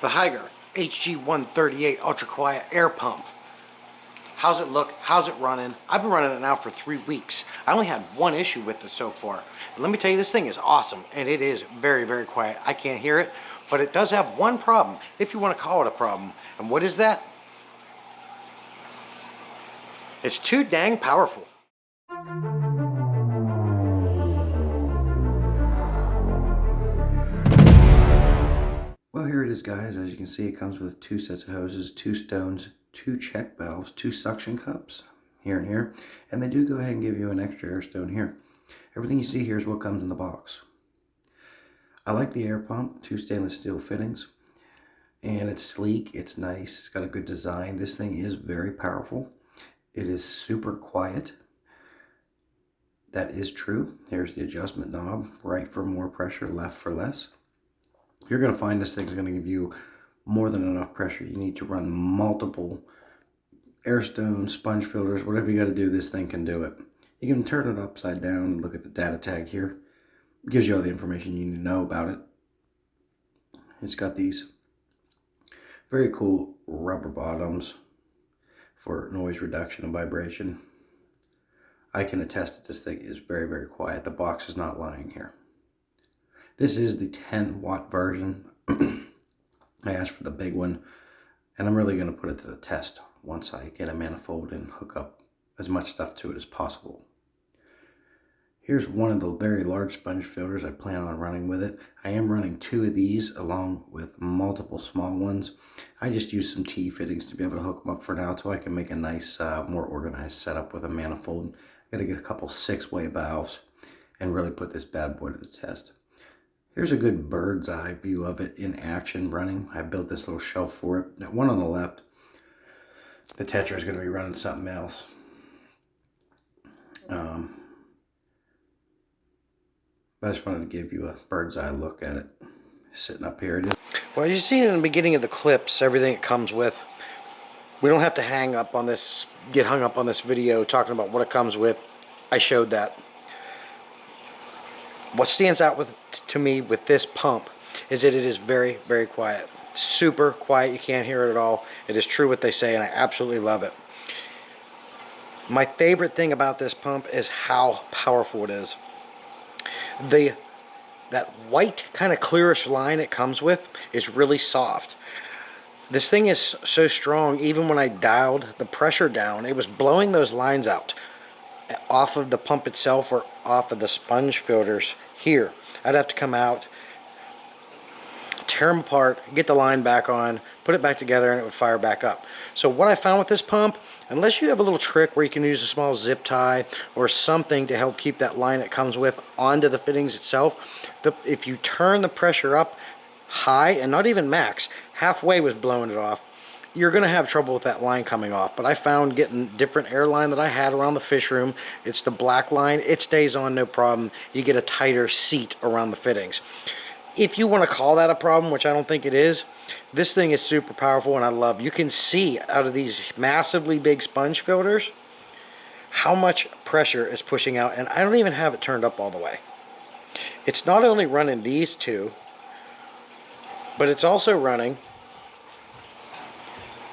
the Hygger HG 138 ultra quiet air pump. How's it look? How's it running? I've been running it now for 3 weeks. I only had one issue with it so far. And let me tell you, this thing is awesome, and it is very, very quiet. I can't hear it, but it does have one problem, if you want to call it a problem. And what is that? It's too dang powerful. Well, here it is, guys. As you can see, it comes with 2 sets of hoses, 2 stones, 2 check valves, 2 suction cups here and here, and they do go ahead and give you an extra air stone here. Everything you see here is what comes in the box. I like the air pump, 2 stainless steel fittings, and it's sleek, it's nice, it's got a good design. This thing is very powerful. It is super quiet. That is true. Here's the adjustment knob, right for more pressure, left for less. You're going to find this thing is going to give you more than enough pressure. You need to run multiple air stones, sponge filters, whatever you got to do, this thing can do it. You can turn it upside down and look at the data tag here. It gives you all the information you need to know about it. It's got these very cool rubber bottoms for noise reduction and vibration. I can attest that this thing is very, very quiet. The box is not lying here. This is the 10-watt version. I asked for the big one, and I'm really going to put it to the test once I get a manifold and hook up as much stuff to it as possible. Here's one of the very large sponge filters I plan on running with it. I am running 2 of these along with multiple small ones. I just use some T-fittings to be able to hook them up for now so I can make a nice, more organized setup with a manifold. I got to get a couple 6-way valves and really put this bad boy to the test. Here's a good bird's eye view of it in action running. I built this little shelf for it. That one on the left, the Tetra is going to be running something else. But I just wanted to give you a bird's eye look at it. Sitting up here it is. Well, you see in the beginning of the clips, everything it comes with. We don't have to get hung up on this video talking about what it comes with. I showed that. What stands out to me with this pump is that it is very, very quiet. Super quiet. You can't hear it at all. It is true what they say, and I absolutely love it. My favorite thing about this pump is how powerful it is. That white kind of clearish line it comes with is really soft. This thing is so strong, even when I dialed the pressure down, it was blowing those lines out off of the pump itself or off of the sponge filters here. I'd have to come out, tear them apart, get the line back on, put it back together, and it would fire back up. So what I found with this pump, unless you have a little trick where you can use a small zip tie or something to help keep that line it comes with onto the fittings itself, if you turn the pressure up high, and not even max, halfway was blowing it off, you're going to have trouble with that line coming off. But I found getting different air line that I had around the fish room, it's the black line, it stays on no problem. You get a tighter seat around the fittings. If you want to call that a problem, which I don't think it is, this thing is super powerful, and I love. You can see out of these massively big sponge filters how much pressure is pushing out, and I don't even have it turned up all the way. It's not only running these 2, but it's also running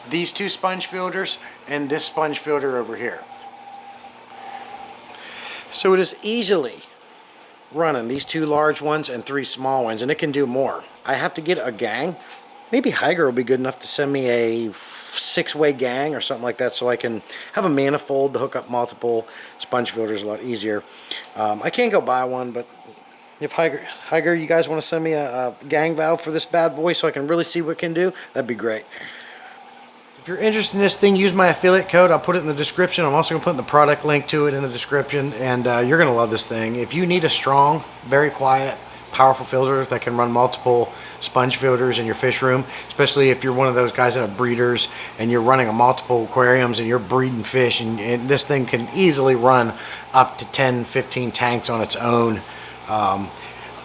these 2 sponge filters and this sponge filter over here. So it is easily running these 2 large ones and 3 small ones, and it can do more. I have to get a gang. Maybe Hygger will be good enough to send me a 6-way gang or something like that, so I can have a manifold to hook up multiple sponge filters a lot easier. I can't go buy one, but if Hygger, you guys want to send me a gang valve for this bad boy so I can really see what it can do, that'd be great. If you're interested in this thing, use my affiliate code. I'll put it in the description. I'm also going to put the product link to it in the description, and you're going to love this thing. If you need a strong, very quiet, powerful filter that can run multiple sponge filters in your fish room, especially if you're one of those guys that have breeders and you're running a multiple aquariums and you're breeding fish, and this thing can easily run up to 10, 15 tanks on its own.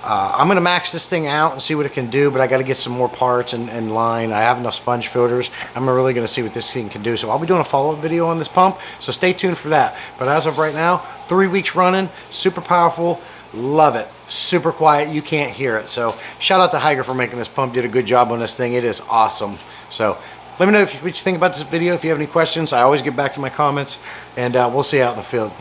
I'm going to max this thing out and see what it can do, but I got to get some more parts and line. I have enough sponge filters. I'm really going to see what this thing can do. So I'll be doing a follow-up video on this pump, so stay tuned for that. But as of right now, 3 weeks running, super powerful, love it. super quiet. You can't hear it. So shout out to Hygger for making this pump. Did a good job on this thing. It is awesome. So let me know what you think about this video. If you have any questions, I always get back to my comments, and we'll see you out in the field.